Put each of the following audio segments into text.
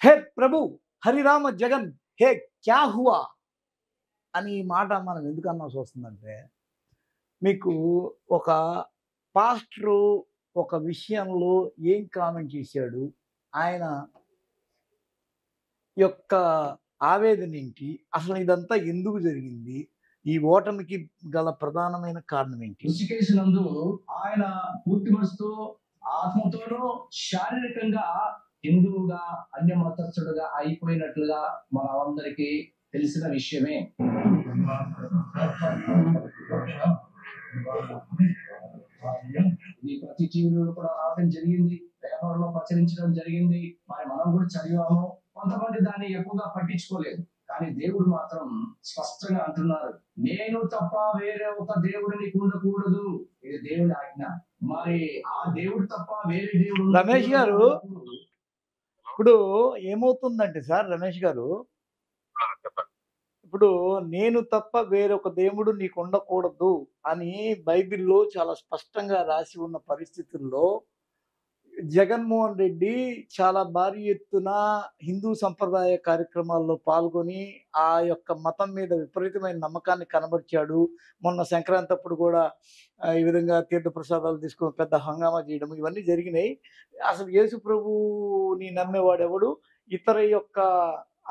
హే ప్రభు హరిరామ జగన్ హే క్యా హువా అని ఈ మాట మనం ఎందుకు అనాల్సి వస్తుందంటే, మీకు ఒక పాస్టరు ఒక విషయంలో ఏం కామెంట్ చేశాడు, ఆయన యొక్క ఆవేదన ఏంటి, అసలు ఇదంతా ఎందుకు జరిగింది, ఈ ఓటమికి గల ప్రధానమైన కారణం ఏంటి? ఋషికేశునందు ఆయన పూర్తి మనసుతో ఆత్మతోనూ శారీరకంగా హిందువుగా అన్య మతస్థుడుగా అయిపోయినట్లుగా మనందరికీ తెలిసిన విషయమే. ఇది ప్రతి టీవీలో కూడా రావడం జరిగింది, పేపర్లో ప్రచురించడం జరిగింది, మరి మనం కూడా చదివాము. కొంతమంది దాన్ని ఎక్కువగా పట్టించుకోలేదు, కానీ దేవుడు మాత్రం స్పష్టంగా అంటున్నారు, నేను తప్ప వేరే ఒక దేవుడు నీకు ఉండకూడదు. ఇది దేవుడి ఆజ్ఞ. మరి ఆ దేవుడు తప్ప వేరే దేవుడు రమేష్ గారు, ఇప్పుడు ఏమవుతుందంటే సార్ రమేష్ గారు, చెప్పండి. ఇప్పుడు నేను తప్ప వేరొక దేవుడు నీకు ఉండకూడదు అని బైబిల్లో చాలా స్పష్టంగా రాసి ఉన్న పరిస్థితుల్లో జగన్మోహన్ రెడ్డి చాలా భారీ ఎత్తున హిందూ సంప్రదాయ కార్యక్రమాల్లో పాల్గొని ఆ యొక్క మతం మీద విపరీతమైన నమ్మకాన్ని కనబరిచాడు. మొన్న సంక్రాంతి అప్పుడు కూడా ఈ విధంగా తీర్థ ప్రసాదాలు తీసుకొని పెద్ద హంగామా చేయడం ఇవన్నీ జరిగినాయి. అసలు యేసు ప్రభువుని నమ్మేవాడెవడు ఇతర యొక్క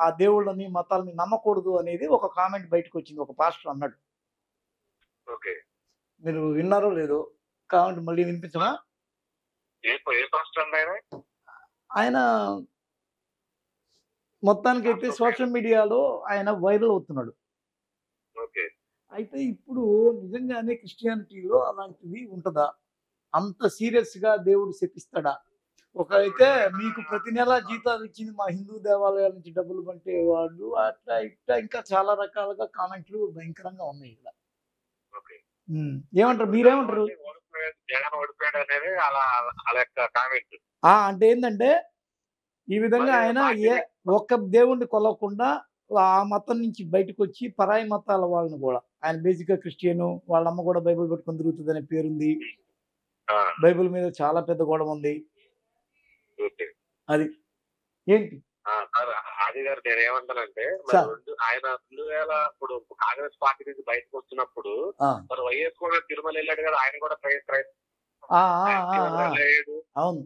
ఆ దేవుళ్ళని మతాలని నమ్మకూడదు అనేది ఒక కామెంట్ బయటకు వచ్చింది. ఒక పాస్టర్ అన్నాడు. ఓకే. మీరు విన్నారో లేదో కామెంట్ మళ్ళీ వినిపించమా? ఏ పాస్టర్ అండి ఆయన? ఆయన మొత్తానికైతే సోషల్ మీడియాలో ఆయన వైరల్ అవుతున్నాడు. ఓకే. అయితే ఇప్పుడు నిజంగానే క్రిస్టియానిటీలో అలాంటిది ఉంటదా? అంత సీరియస్‌గా దేవుడు శపిస్తాడా? ఒకరైతే మీకు ప్రతి నెల జీతాలు ఇచ్చింది మా హిందూ దేవాలయాల నుంచి డబ్బులు పంపేవాళ్ళు అట్లా ఇట్లా ఇంకా చాలా రకాలుగా కామెంట్లు భయంకరంగా ఉన్నాయి ఇక్కడ. ఓకే. ఏమంటారు? మీరేమంటారు? జగన్ ఓడిపోయాడు అనేది అలా అలా యొక్క కామెంట్. అంటే ఏందంటే ఈ విధంగా ఆయన ఒక్క దేవుణ్ణి కొలవకుండా ఆ మతం నుంచి బయటకొచ్చి పరాయి మతాల వాళ్ళని కూడా, ఆయన బేసిక్‌గా క్రిస్టియను, వాళ్ళ అమ్మ కూడా బైబిల్ పట్టుకొని తిరుగుతుందనే పేరుంది. బైబిల్ మీద చాలా పెద్ద గొడవ ఉంది. ఓకే. అది ఏంటి? ఆది గారు నేనేమంటానంటే, ఆయన 2000 ఇప్పుడు కాంగ్రెస్ పార్టీ నుంచి బయటకు వచ్చినప్పుడు మరి వైఎస్ కూడా తిరుమల వెళ్ళాడు కదా, ఆయన కూడా అవును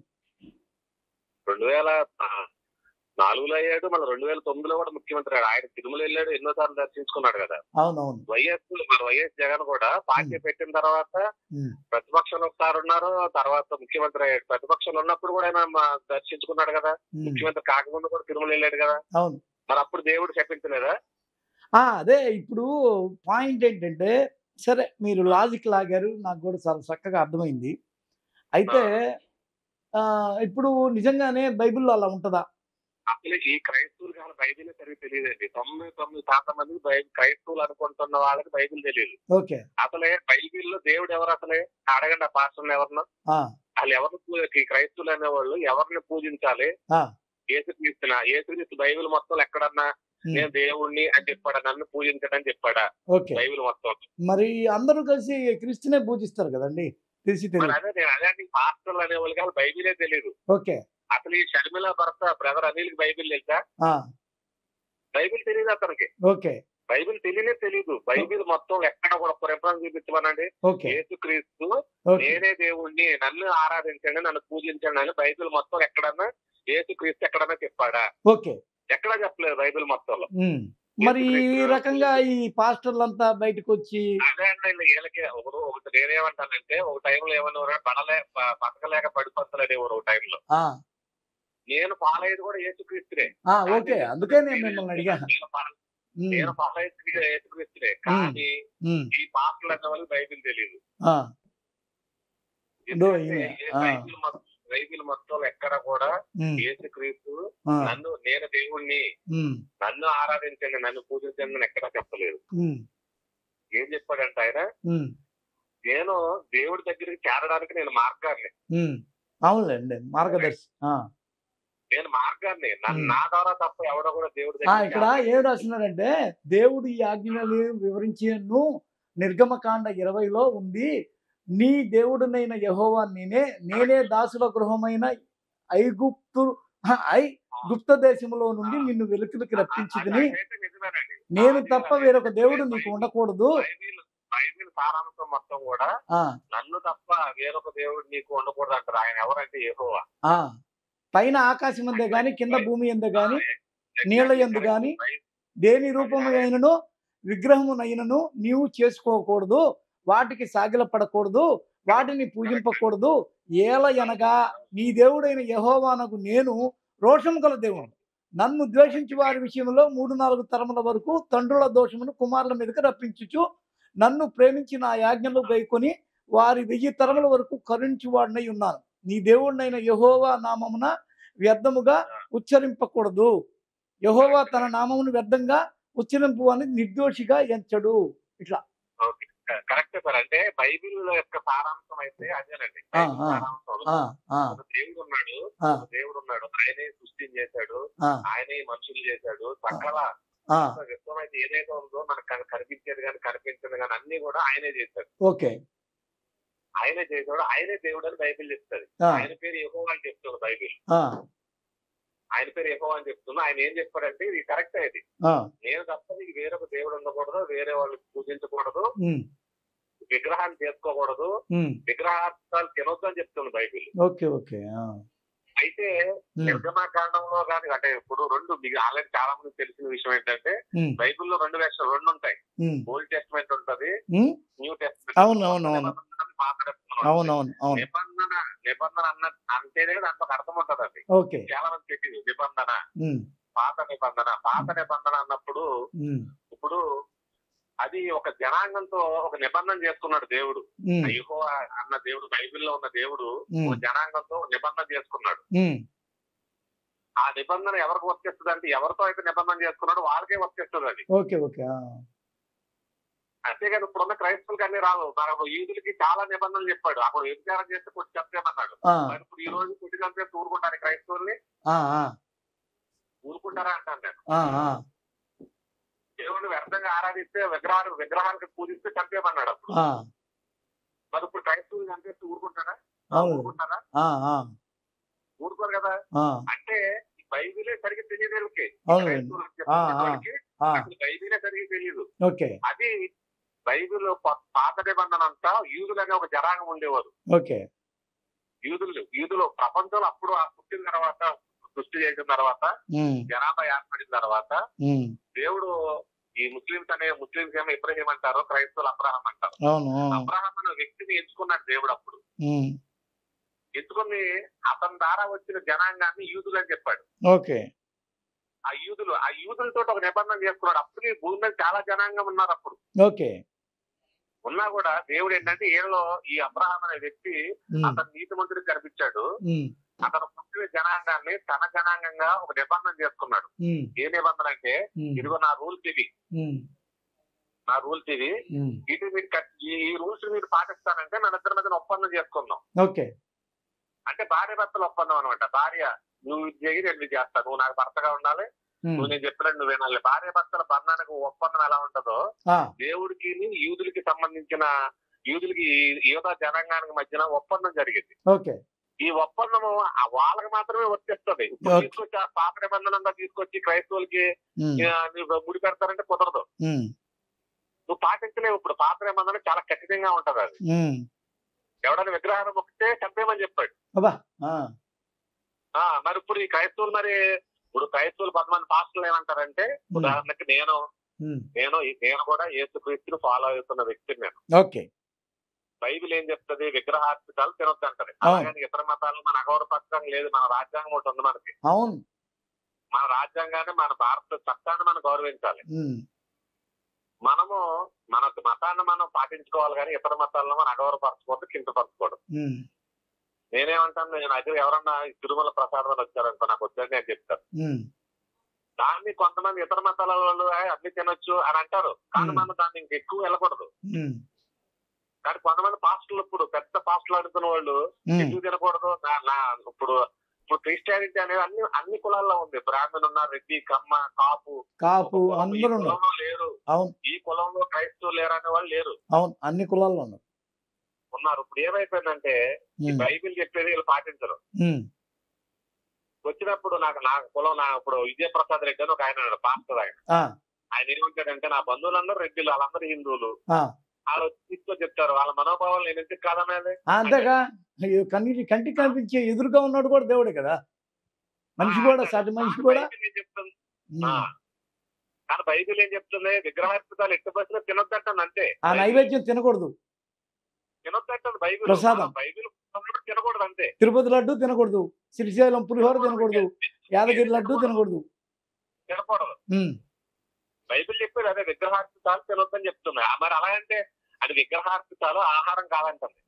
2004లో అయ్యాడు, మళ్ళీ 2009లో కూడా ముఖ్యమంత్రి అయ్యాడు. ఆయన తిరుమల వెళ్ళాడు, ఎన్నోసార్లు దర్శించుకున్నాడు కదా. అవునవును. వైఎస్ జగన్ కూడా పార్టీ పెట్టిన తర్వాత ప్రతిపక్షంలో ఒకసారి ఉన్నారు, తర్వాత ముఖ్యమంత్రి అయ్యాడు. ప్రతిపక్షంలో ఉన్నప్పుడు కూడా ఆయన దర్శించుకున్నాడు కదా, ముఖ్యమంత్రి కాకముందు కూడా తిరుమల వెళ్ళాడు కదా. అవును. మరి అప్పుడు దేవుడు చెప్పించలేదా? అదే ఇప్పుడు పాయింట్ ఏంటంటే, సరే మీరు లాజిక్ లాగారు, నాకు కూడా చాలా చక్కగా అర్థమైంది. అయితే ఇప్పుడు నిజంగానే బైబిల్లో అలా ఉంటదా? అసలు ఈ క్రైస్తవులు కానీ బైబిల్ సరిగ్గా తెలియదండి. 99% మంది క్రైస్తవులు అనుకుంటున్న వాళ్ళకి బైబిల్ తెలియదు. ఓకే. అసలే బైబిల్లో దేవుడు ఎవరు? అసలే అడగండి ఆ పాస్టర్ని ఎవరినో. వాళ్ళు ఎవరిని, క్రైస్తవులు అనేవాళ్ళు ఎవరిని పూజించాలి? యేసుక్రీస్తు బైబిల్ మొత్తం ఎక్కడన్నా నేను దేవుణ్ణి అని చెప్పాడా, నన్ను పూజించడని చెప్పాడా బైబిల్ మొత్తం? మరి అందరూ కలిసి క్రీస్తునే పూజిస్తారు కదండి. అదే పాస్టర్లు అనే వాళ్ళకి బైబిలే తెలియదు. ఓకే. అసలు ఈ షర్మిల భర్త బ్రదర్ అనిల్ కి బైబిల్ తెలుసా? బైబిల్ తెలియదు అతనికి. ఓకే. బైబిల్ తెలియదు. బైబిల్ మొత్తం ఎక్కడ కూడా ఒక రెఫరెన్స్ చూపించమనండి. యేసుక్రీస్తు నేనే దేవుణ్ణి, నన్ను ఆరాధించండి, నన్ను పూజించండి అని బైబిల్ మొత్తం ఎక్కడన్నా యేసుక్రీస్తు ఎక్కడన్నా చెప్పాడా? ఓకే. ఎక్కడా చెప్పలేదు బైబిల్ మొత్తంలో. మరి ఈ రకంగా ఈ పాస్టర్లంతా బయటకు వచ్చి అదే అండి వీళ్ళకి నేనేమంటానంటే, ఒక టైంలో ఏమన్నా బతకలేక పడిపోతలేదేవారు ఒక టైంలో. నేను ఫాలో అయ్యేది కూడా యేసుక్రీస్తునే. ఓకే, అందుకే నేను మిమ్మల్ని అడిగాను. నేను ఫాలో అయ్యేది యేసుక్రీస్తునే, కానీ ఈ పాస్టర్లు అన్న వాళ్ళకి బైబిల్ తెలియదు. బైబిల్ మొత్తం ఎక్కడ కూడా యేసుక్రీస్తు నేను దేవుణ్ణి, నన్ను ఆరాధించండి, నన్ను పూజించండి అని ఎక్కడా చెప్పలేదు. ఏం చెప్పాడంటే ఆయన, నేను దేవుడి దగ్గరికి చేరడానికి నేను మార్గాన్ని. అవునండి, మార్గదర్శి. నేను మార్గాన్ని, నా ద్వారా తప్ప ఎవడో కూడా దేవుడి దగ్గర. ఇక్కడ ఏం రాస్తున్నాడంటే, దేవుడు ఈ ఆజ్ఞలు వివరించేను నిర్గమకాండ 20లో ఉంది. నీ దేవుడునైన యెహోవా నేనే దాసుల గృహమైన ఐగుప్తు గుప్త దేశంలో నుండి నిన్ను వెలుగులోకి రప్పించితిని. అదైతే నిజమేనండి. నేను కానీ తప్ప అదే వేరొక దేవుడు నీకు ఉండకూడదు. బైబిల్ సారాంశం మొత్తం కూడా నన్ను తప్ప వేరొక దేవుడు నీకు ఉండకూడదు అంటారు. ఆయన ఎవరంటే యెహోవా. పైన ఆకాశం ఎందే గాని, కింద భూమి ఎందే గాని, నీళ్ళ యందు గాని దేని రూపమైనను విగ్రహమునైనను నీవు చేసుకోకూడదు. వాటికి సాగిలపడకూడదు, వాటిని పూజింపకూడదు. ఏలయనగా నీ దేవుడైన యెహోవానగు నేను రోషము గల దేవుడు. నన్ను ద్వేషించి వారి విషయంలో 3-4 తరముల వరకు తండ్రుల దోషమును కుమారుల మీదకి రప్పించుచు, నన్ను ప్రేమించి నా ఆజ్ఞలు గైకొని వారి 1000 తరముల వరకు కరుణించువాడినై ఉన్నాను. నీ దేవుడినైన యెహోవా నామమున వ్యర్థముగా ఉచ్చరింపకూడదు. యెహోవా తన నామమును వ్యర్థంగా ఉచ్చరింపు అని నిర్దోషిగా ఎంచడు. ఇట్లా కరెక్ట్ సార్. అంటే బైబిల్ యొక్క సారాంశం అయితే అదేనండి. దేవుడు ఉన్నాడు, దేవుడు ఉన్నాడు, ఆయనే సృష్టిని చేశాడు, ఆయనే మనుషులు చేశాడు. సకల విశ్వం అయితే ఏదైతే ఉందో మనకు కనిపించేది కానీ కనిపించేది కానీ అన్ని కూడా ఆయనే చేశాడు. ఓకే, ఆయనే చేశాడు, ఆయనే దేవుడు అని బైబిల్ చెప్తాడు. ఆయన పేరు యెహోవా అని చెప్తుంది బైబిల్. ఆయన పేరు యెహోవా అని చెప్తున్నా. ఆయన ఏం చెప్పాడంటే ఇది కరెక్ట్. అది నేను తప్ప నీకు వేరొక దేవుడు ఉండకూడదు, వేరే వాళ్ళకి పూజించకూడదు, విగ్రహాన్ని చేసుకోకూడదు, విగ్రహాలు తినొద్దు అని చెప్తుంది బైబిల్. అయితే నిర్గమకాండంలో కానీ అంటే ఇప్పుడు మీకు ఆల్రెడీ చాలా మంది తెలిసిన విషయం ఏంటంటే బైబిల్లో 2 వెర్షన్లు 2 ఉంటాయి. ఓల్డ్ టెస్ట్మెంట్ ఉంటది, న్యూ టెస్ట్మెంట్. నిబంధన అంటేనే దాంట్లో అర్థం ఉంటదండి. చాలా మంది పెట్టింది నిబంధన, పాత నిబంధన. పాత నిబంధన అన్నప్పుడు ఇప్పుడు అది ఒక జనాంగంతో ఒక నిబంధన చేసుకున్నాడు దేవుడు. యెహోవా అన్న దేవుడు, బైబిల్లో ఉన్న దేవుడు ఒక జనాంగంతో నిబంధన చేసుకున్నాడు. ఆ నిబంధన ఎవరికి వర్తిస్తుంది అంటే ఎవరితో అయితే నిబంధన చేసుకున్నాడు వాళ్ళకే వర్తిస్తుంది అది. అంతేగాని ఇప్పుడున్న క్రైస్తవులకి అన్ని రాదు. మనకు యూదులకి చాలా నిబంధనలు చెప్పాడు. అప్పుడు వ్యభిచారం చేస్తే కొట్టి చంపేమన్నాడు. మరి ఇప్పుడు ఈ రోజు కొట్టి చంపేసి ఊరుకుంటారు క్రైస్తవుల్ని? ఊరుకుంటారా అంటాను నేను. దేవుడిని వ్యర్థంగా ఆరాధిస్తే విగ్రహానికి పూజిస్తే చంపేమన్నాడు అప్పుడు. మరి ఇప్పుడు క్రైస్తవులు చంపేస్తే ఊరుకుంటారా? ఊరుకోరు కదా. అంటే బైబిలే సరిగ్గా తెలియదు. బైబిలే సరిగ్గా తెలియదు. అది బైబిల్ పాత నిబంధన అంతా యూదులనే ఒక జనాంగం ఉండేవారు. యూదులు ప్రపంచంలో అప్పుడు పుట్టిన తర్వాత, సృష్టి చేసిన తర్వాత, జనాభా ఏర్పడిన తర్వాత దేవుడు ఈ ముస్లింస్ ఏమో ఇబ్రహీం అంటారు, క్రైస్తవులు అబ్రహాం అంటారు. అబ్రహాం అనే వ్యక్తిని ఎంచుకున్నాడు దేవుడు. అప్పుడు ఎంచుకుని అతని ద్వారా వచ్చిన జనాంగాన్ని యూదులు అని చెప్పాడు. ఆ యూదులతో ఒక నిబంధన చేసుకున్నాడు. అప్పుడు భూమి మీద చాలా జనాంగం ఉన్నారు. అప్పుడు ఉన్నా కూడా దేవుడు ఏంటంటే వీళ్ళలో ఈ అబ్రహాం అనే వ్యక్తి అతను నీతిమంతుడికి కనిపించాడు. అతను పుట్టిన జనాంగాన్ని తన జనాంగంగా ఒక నిబంధన చేసుకున్నాడు. ఏ నిబంధన అంటే ఇదిగో నా రూల్స్ ఇవి, ఇది మీరు ఈ రూల్స్ మీరు పాటిస్తానంటే మన ఇద్దరి మధ్యన ఒప్పందం చేసుకుందాం. అంటే భార్య భర్తల ఒప్పందం అనమాట. భార్య నువ్వు ఇది చేయి, నేను ఇది చేస్తా, నువ్వు నాకు భర్తగా ఉండాలి, నువ్వు నేను చెప్పినట్టు నువ్వు వినాలి. భార్య భర్తల బంధానికి ఒప్పందం ఎలా ఉంటుందో దేవుడికి యూదులకి సంబంధించిన యూదా జనాంగానికి మధ్యన ఒప్పందం జరిగింది. ఈ ఒప్పందము వాళ్ళకి మాత్రమే వర్తిస్తుంది. ఇప్పుడు తీసుకొచ్చి ఆ పాత నిబంధనంగా తీసుకొచ్చి క్రైస్తవులకి ముడి పెడతారంటే కుదరదు. నువ్వు పాటించలేవు. ఇప్పుడు పాత నిబంధన చాలా ఖచ్చితంగా ఉంటది. అది ఎవడైనా విగ్రహాన్ని మొక్కితే చంపేమని చెప్పాడు. మరి ఇప్పుడు ఈ క్రైస్తవులు ఇప్పుడు క్రైస్తవులు 10 మంది పాస్టర్లు ఏమంటారంటే, ఉదాహరణకి నేను కూడా యేసుక్రీస్తుని ఫాలో అవుతున్న వ్యక్తిని నేను. బైబిల్ ఏం చెప్తుంది? విగ్రహార్పితాలు తినొద్దు అంటది. అలాగే ఇతర మతాలు మన అగౌరవపరచడం లేదు. మన రాజ్యాంగం ఒకటి ఉంది మనకి. మన రాజ్యాంగాన్ని, మన భారత చట్టాన్ని మనం గౌరవించాలి. మనము మన మతాన్ని మనం పాటించుకోవాలి కానీ ఇతర మతాలను మనం అగౌరవపరచకూడదు, కించపరచకూడదు. నేనేమంటాను, నేను దగ్గర ఎవరన్నా తిరుమల ప్రసాదం అని వచ్చారనుకో, నాకు వచ్చారని నేను చెప్తాను. దాన్ని కొంతమంది ఇతర మతాల వాళ్ళు అన్ని తినొచ్చు అని అంటారు, కానీ మనం దాన్ని ఇంకెక్కువ వెళ్ళకూడదు. కానీ కొంతమంది పాస్టర్లు, ఇప్పుడు పెద్ద పాస్టర్లు అనుకున్న వాళ్ళు ఎందుకు తినకూడదు? ఇప్పుడు క్రిస్టియానిటీ అనేది అన్ని కులాల్లో ఉంది. బ్రాహ్మణ్ ఉన్నారు, రెడ్డి, కమ్మ, కాపు కులంలో లేరు. ఈ కులంలో క్రైస్తవులు లేరు అనే వాళ్ళు లేరు. అన్ని కులాల్లో ఉన్నారు. ఇప్పుడు ఏమైపోయిందంటే ఈ బైబిల్ చెప్పేది వీళ్ళు పాటించరు. వచ్చినప్పుడు నా కులం ఇప్పుడు విజయప్రసాద్ రెడ్డి అని ఒక ఆయన పాస్టర్ ఆయన ఏమంటాడంటే నా బంధువులందరూ రెడ్డిలు, వాళ్ళందరూ హిందువులు, వాళ్ళు తీసుకొని చెప్తారు వాళ్ళ మనోభావాలు నేను ఎందుకు కాదనేది. అంతేగా కంటికి కనిపించే ఎదురుగా ఉన్నాడు కూడా దేవుడే కదా, మనిషి కూడా, సాటి మనిషి కూడా చెప్తుంది. కానీ బైబిల్ ఏం చెప్తుంది, విగ్రహార్పితాలు ఎట్టి బస్సులో తినొద్దంటుంది అంతే. ఆ నైవేద్యం తినకూడదు, తినొద్దంటుంది బైబిల్. ప్రసాదం బైబిల్ తినకూడదు అంతే. తిరుపతి లడ్డు తినకూడదు, శ్రీశైలం పులిహోర తినకూడదు, యాదగిరి లడ్డు తినకూడదు. బైబిల్ చెప్పేది అదే, విగ్రహార్పితాలు తినొద్దని చెప్తున్నాయి. మరి అలా అంటే అది విగ్రహార్పితాలు ఆహారం కాదంటుంది.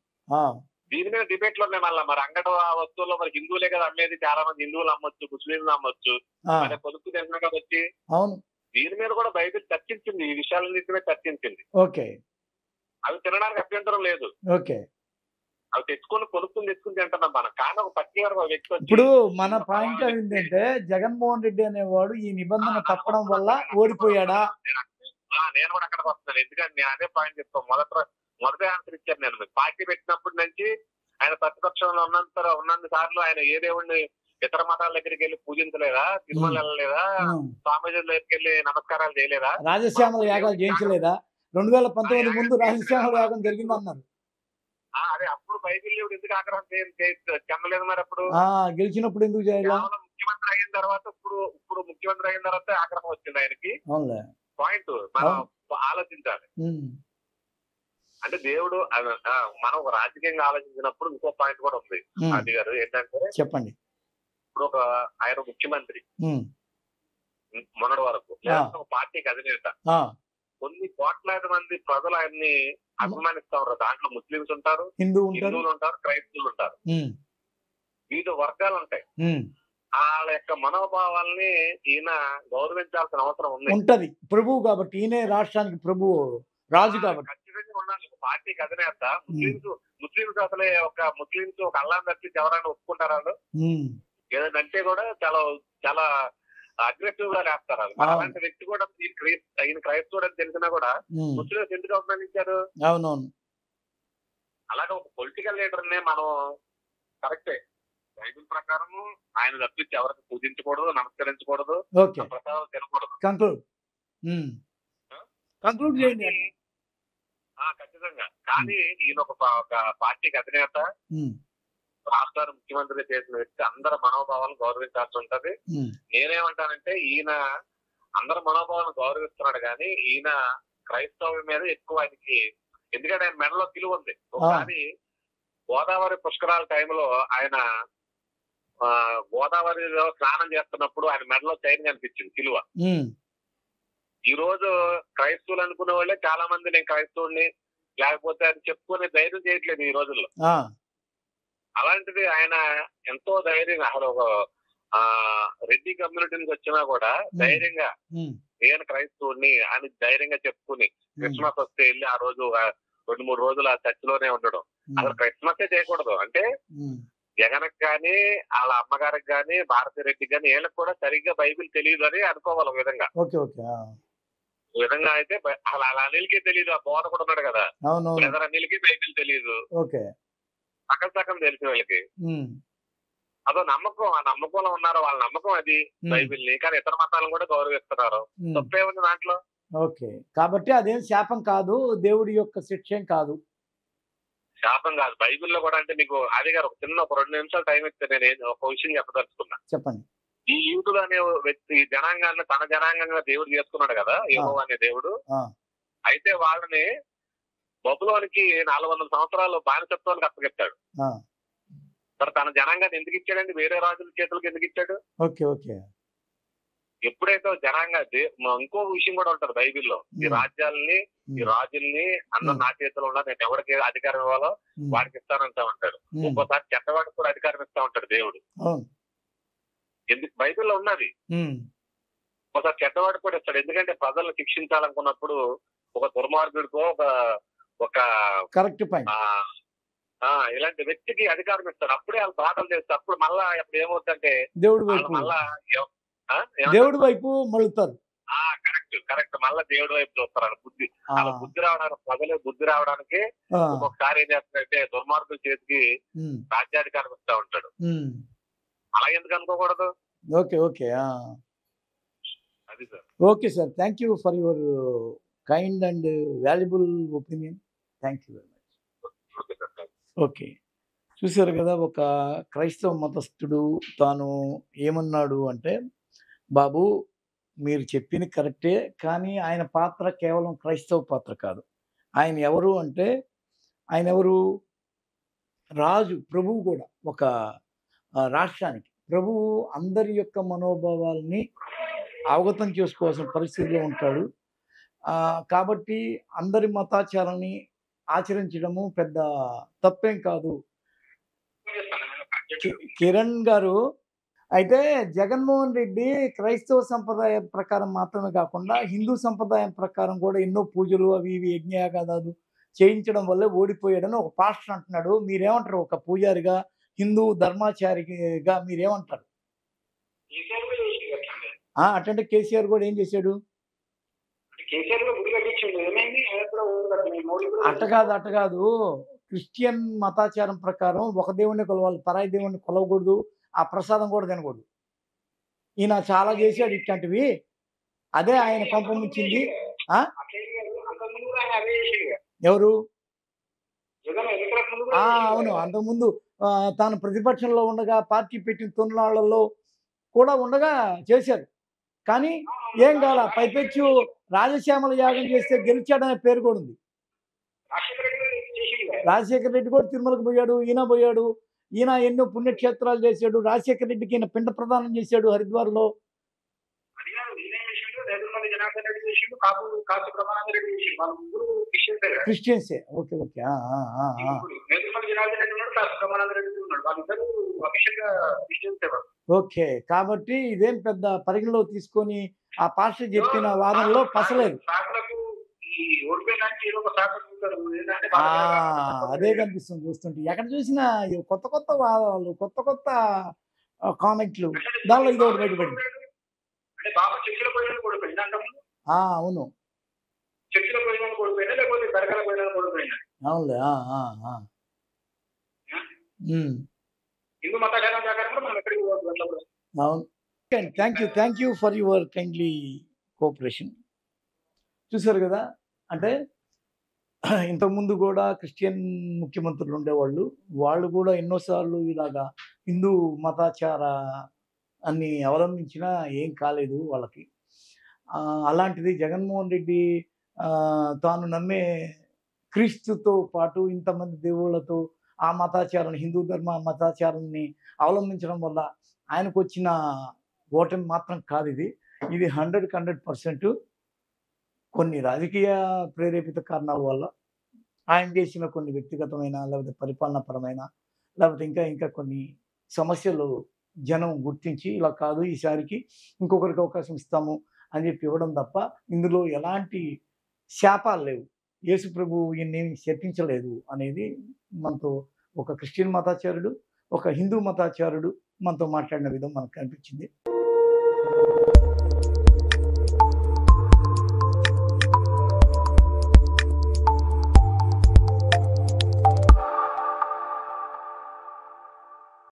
దీని మీద డిబేట్లు ఉన్నాయి మళ్ళీ. మరి అంగడి వస్తువుల్లో మరి హిందువులే కదా అమ్మేది, చాలా మంది హిందువులు అమ్మొచ్చు, ముస్లింలు అమ్మొచ్చు, మరి పొదుపు తింటున్నా వచ్చి దీని మీద కూడా బైబిల్ చర్చించింది, ఈ విషయాలన్నింటి చర్చించింది. ఓకే, అవి తినడానికి అభ్యంతరం లేదు. ఓకే, అవి తెచ్చుకొని పొదుపుని తెచ్చుకుని తింటున్నాం మనం. కానీ ఒక పర్టికులర్ వ్యక్తి ఇప్పుడు మన పాయింట్ ఏంటంటే జగన్మోహన్ రెడ్డి అనేవాడు ఈ నిబంధన తప్పడం వల్ల ఓడిపోయాడా? నేను కూడా అక్కడికి వస్తున్నాను, ఎందుకంటే నేను అదే పాయింట్ చెప్తాను. మొదటి ఆన్సర్ ఇచ్చాను నేను. పార్టీ పెట్టినప్పటి నుంచి ఆయన ప్రతిపక్షంలో ఉన్నంత సార్లు ఆయన ఏ దేవుడిని ఇతర మతాల దగ్గరికి వెళ్ళి పూజించలేదా, తిరుమల వెళ్ళలేదా, స్వామీజీ దగ్గరికి వెళ్ళి నమస్కారాలు చేయలేదా, రాజశ్యామల యాగాలు చేయించలేదా? 2019 ముందు రాజశ్యామల యాగం జరిగిందన్నారు. అదే అప్పుడు బైబిల్ ఎందుకు ఆగ్రహం చెందలేదు మరి? అప్పుడు గెలిచినప్పుడు ఎందుకు చేయాలి? ముఖ్యమంత్రి అయిన తర్వాత ఇప్పుడు ముఖ్యమంత్రి అయిన తర్వాత ఆగ్రహం వచ్చింది ఆయనకి. పాయింట్ మనం ఆలోచించాలి. అంటే దేవుడు మనం ఒక రాజకీయంగా ఆలోచించినప్పుడు ఇంకో పాయింట్ కూడా ఉంది అది గారు, ఏంటంటే చెప్పండి. ఇప్పుడు ఆయన ముఖ్యమంత్రి మొన్నటి వరకు, లేదా ఒక పార్టీకి అధినేత, కొన్ని కోట్లాది మంది ప్రజలు ఆయన్ని అభిమానిస్తా ఉంటారు. దాంట్లో ముస్లింస్ ఉంటారు, హిందువులు ఉంటారు, క్రైస్తవులు ఉంటారు, వివిధ వర్గాలు ఉంటాయి. వాళ్ళ యొక్క మనోభావాల్ని ఈయన గౌరవించాల్సిన అవసరం ఉంటది. ప్రభువు కాబట్టి, ఈయన రాష్ట్రానికి ప్రభువు, రాజు కాబట్టి ఖచ్చితంగా ఉండాలి. ఒక పార్టీకి అధినేత ముస్లింస్ అసలే ముస్లింస్ ఒక అల్లాన్ని తప్పించి ఎవరైనా ఒప్పుకుంటారా? ఏదంటే కూడా చాలా చాలా అగ్రెసివ్ గా లేస్తారు. అలాంటి వ్యక్తి కూడా ఈయన క్రైస్తవుడు అని తెలిసినా కూడా ముస్లింస్ ఎందుకు అభిమానించారు? అవునవును. అలాగే ఒక పొలిటికల్ లీడర్ నే మనం కరెక్టే, బైబిల్ ప్రకారం ఆయన తప్పించి ఎవరికి పూజించకూడదు, నమస్కరించకూడదు, ప్రసాదం తినకూడదు. ఖచ్చితంగా. కానీ ఈయన ఒక పార్టీకి అధినేత, రాష్ట్రాన్ని ముఖ్యమంత్రి చేసిన వ్యక్తి, అందరి మనోభావాలను గౌరవించాల్సి ఉంటది. నేనేమంటానంటే ఈయన అందరి మనోభావాలను గౌరవిస్తున్నాడు కానీ ఈయన క్రైస్తవం మీద ఎక్కువ ఆయనకి, ఎందుకంటే ఆయన మెడలో విలువ ఉంది. ఒకసారి గోదావరి పుష్కరాల టైంలో ఆయన గోదావరిలో స్నానం చేస్తున్నప్పుడు ఆయన మెడలో చైన్ కనిపించింది విలువ. ఈ రోజు క్రైస్తవులు అనుకునే వాళ్ళే చాలా మంది నేను క్రైస్తవుడిని, లేకపోతే అది చెప్పుకునే ధైర్యం చేయట్లేదు ఈ రోజుల్లో. అలాంటిది ఆయన ఎంతో ధైర్యంగా, అసలు ఒక రెడ్డి కమ్యూనిటీ నుంచి వచ్చినా కూడా ధైర్యంగా నేను క్రైస్తవుడిని అని ధైర్యంగా చెప్పుకుని క్రిస్మస్ వస్తే వెళ్ళి ఆ రోజు 2-3 రోజులు ఆ చర్చిలోనే ఉండడం. అసలు క్రిస్మసే చేయకూడదు. అంటే జగన్కి కానీ వాళ్ళ అమ్మగారికి కానీ భారతీ రెడ్డికి కానీ వీళ్ళకి కూడా సరిగ్గా బైబిల్ తెలియదు అని అనుకోవాలి. ఒక విధంగా అయితే అసలు అలా అనిల్కే తెలియదు, ఆ బోధ కూడా ఉన్నాడు కదా బ్రదర్ అనిల్కి బైబిల్ తెలియదు, సగం తెలిసి వాళ్ళకి. అదో నమ్మకం, ఆ నమ్మకంలో ఉన్నారు, వాళ్ళ నమ్మకం అది బైబిల్ ని. కానీ ఇతర మతాలను కూడా గౌరవిస్తున్నారు. తప్పే ఉంది దాంట్లో. ఓకే, కాబట్టి అదేం శాపం కాదు, దేవుడి యొక్క శిక్ష కాదు. శాపం కాదు. బైబిల్లో కూడా అంటే మీకు అదే గారు ఒక 2 నిమిషాలు టైం ఇస్తే నేను ఒక విషయం చెప్పదలుచుకున్నా. చెప్పండి. ఈ యూదులు అనే వ్యక్తి ఈ జనాంగాన్ని తన జనాంగంగా దేవుడు చేసుకున్నాడు కదా, యెహోవా అనే దేవుడు. అయితే వాళ్ళని బబులోనికి 400 సంవత్సరాలు బానిసత్వానికి అప్పగిస్తాడు. మరి తన జనాంగాన్ని ఎందుకు ఇచ్చాడండి? వేరే రాజుల చేతులకు ఎందుకు ఇచ్చాడు? ఎప్పుడైతే జనాంగా ఇంకో విషయం కూడా ఉంటది బైబిల్లో, ఈ రాజ్యాలని ఈ రాజుల్ని అందరు నా చేతిలో ఉన్నా, నేను ఎవరికి అధికారం ఇవ్వాలో వాడికి ఇస్తానంటా ఉంటాడు. ఒక్కోసారి చెడ్డవాడికి కూడా అధికారం ఇస్తా ఉంటాడు దేవుడు. ఎందుకు? బైబిల్లో ఉన్నది. ఒకసారి చెడ్డవాడికి కూడా ఇస్తాడు. ఎందుకంటే ప్రజలను శిక్షించాలనుకున్నప్పుడు ఒక దుర్మార్గుడికో ఒక కరెక్ట్ పాయింట్ ఇలాంటి వ్యక్తికి అధికారం ఇస్తాడు. అప్పుడే వాళ్ళు బాధలు చేస్తారు. అప్పుడు మళ్ళా అప్పుడు ఏమవుతుందంటే దేవుడి వైపు మళ్ళుతారు. కరెక్ట్ మళ్ళా దేవుడి వైపు చూస్తారు. బుద్ధి రావడానికి, ప్రజలు బుద్ధి రావడానికి ఒక్కొక్కసారి ఏం చేస్తాడంటే దుర్మార్గుల చేతికి రాజ్యాధికారం ఇస్తా ఉంటాడు. అలా ఎందుకు అనుకోకూడదు? ఓకే. ఓకే. అది sir. Okay sir. Thank you for your kind and valuable opinion. Thank you very much. Okay sir. Thanks. Okay. చూసారు కదా! ఒక క్రైస్తవ మతస్థుడు తాను ఏమన్నాడు అంటే, బాబు మీరు చెప్పింది కరెక్టే. కానీ ఆయన పాత్ర కేవలం క్రైస్తవ పాత్ర కాదు. ఆయన ఎవరు అంటే, ఆయన ఎవరు? రాజు, ప్రభువు కూడా. ఒక రాష్ట్రానికి. ప్రభువు అందరి యొక్క మనోభావాల్ని అవగతం చేసుకోవాల్సిన పరిస్థితిలో ఉంటాడు. కాబట్టి అందరి మతాచారాన్ని ఆచరించడము పెద్ద తప్పేం కాదు. కిరణ్ గారు, అయితే జగన్మోహన్ రెడ్డి క్రైస్తవ సంప్రదాయం ప్రకారం మాత్రమే కాకుండా హిందూ సంప్రదాయం ప్రకారం కూడా ఎన్నో పూజలు అవి ఇవి యజ్ఞయాగాదాలు చేయించడం వల్లే ఓడిపోయాడని ఒక పాస్టర్ అంటున్నాడు. మీరేమంటారు? ఒక పూజారిగా, హిందూ ధర్మాచారిగా మీరేమంటారు? కేసీఆర్ కూడా చేసిండు అట్లనే. అటంటే కేసీఆర్ కూడా ఏం చేశాడు? కేసీఆర్ కూడా గుడి కట్టించిండు. ఏమైంది? ఆయన కూడా ఊరు కట్టిండు. మోడీ కూడా అట్ట కాదు. క్రిస్టియన్ మతాచారం ప్రకారం ఒక దేవుడిని కొలవాలి, పరాయి దేవుడిని కొలవకూడదు, ఆ ప్రసాదం కూడా తినకూడదు. ఈయన చాలా చేశాడు ఇట్లాంటివి. అదే ఆయన కొంప ముంచింది. అట్లేం కాదు. అంతకుముందు కూడా ఆయన అదే చేసిండు. ఎవరు? జగన్ ఎన్నికలకు ముందు కూడా అవును. అంతకుముందు తాను ప్రతిపక్షంలో ఉండగా పార్టీ పెట్టిన తొన్నాళ్లలో కూడా ఉండగా చేశారు. కానీ ఏం కాల. పైపెచ్చు రాజశ్యామల యాగం చేస్తే గెలిచాడనే పేరు కూడా ఉంది. రాజశేఖర రెడ్డి కూడా చేసిండు. రాజశేఖర రెడ్డి కూడా తిరుమలకు పోయాడు, ఈయన పోయాడు. ఈయన ఎన్నో పుణ్యక్షేత్రాలు చేశాడు. రాజశేఖర రెడ్డికి ఈయన పిండ ప్రదానం చేశాడు హరిద్వార్లో. అది కాదు. ఈయన చేసిండు. నేదురుమల్లి జనార్దన్ రెడ్డి చేసిండు. కాసు బ్రహ్మానంద రెడ్డి చేసిండు. వాళ్ళ ముగ్గురు క్రిస్టియన్సే కదా. క్రిస్టియన్సే. ఓకే. ఓకే. నేదురుమల్లి జనార్దన్ రెడ్డి ఉన్నాడు. కాసు బ్రహ్మానంద రెడ్డి ఉన్నాడు. వాళ్ళిద్దరు అఫీషియల్ గా క్రిస్టియన్సే వాళ్ళు. ఓకే. కాబట్టి ఇదేం పెద్ద పరిగణలో తీసుకొని ఆ పాస్టర్ చెప్పిన వాదనలో పసలేదు. సాకులకు ఈ ఓడిపోయినానికి ఏదో ఒక సాకు చూస్తారు. ఏంటంటే అదే కనిపిస్తుంది చూస్తుంటే. ఎక్కడ చూసినా కొత్త కొత్త వాదాలు, కొత్త కొత్త కామెంట్లు. దానిలో ఇది ఒకటి బయటపడింది. అంటే బాబా చర్చిలో పోయిన ఓడిపోయింది అంతకుముందు. అవును. చర్చిలో పోయిన ఓడిపోయినా లేకపోతే దర్గాలో పోయినా ఓడిపోయినా. అవునులే. హిందూ మతాచారం ప్రకారం కూడా మనం ఎక్కడికి పోవద్దు అట్లా కూడా. అవును. Thank you for your kindly cooperation. చూసారు కదా! అంటే ఇంతకుముందు కూడా క్రిస్టియన్ ముఖ్యమంత్రులు ఉండేవాళ్ళు. వాళ్ళు కూడా ఎన్నోసార్లు ఇలాగా హిందూ మతాచార అన్ని అవలంబించినా ఏం కాలేదు వాళ్ళకి. అలాంటిది జగన్మోహన్ రెడ్డి తాను నమ్మే క్రీస్తుతో పాటు ఇంతమంది దేవుళ్ళతో ఆ మతాచారాన్ని, హిందూ ధర్మ మతాచారాన్ని అవలంబించడం వల్ల ఆయనకు వచ్చిన ఓటమి మాత్రం కాదు ఇది. ఇది 100% కొన్ని రాజకీయ ప్రేరేపిత కారణాల వల్ల ఆయన చేసిన కొన్ని వ్యక్తిగతమైన, లేకపోతే పరిపాలనాపరమైన, లేకపోతే ఇంకా కొన్ని సమస్యలు జనం గుర్తించి ఇలా కాదు ఈసారికి ఇంకొకరికి అవకాశం ఇస్తాము అని చెప్పి ఇవ్వడం తప్ప ఇందులో ఎలాంటి శాపాలు లేవు. యేసు ప్రభువు ఈయన్ని శపించలేదు అనేది మనతో ఒక క్రిస్టియన్ మతాచారుడు, ఒక హిందూ మతాచారుడు మనతో మాట్లాడిన విధం మనకు కనిపించింది.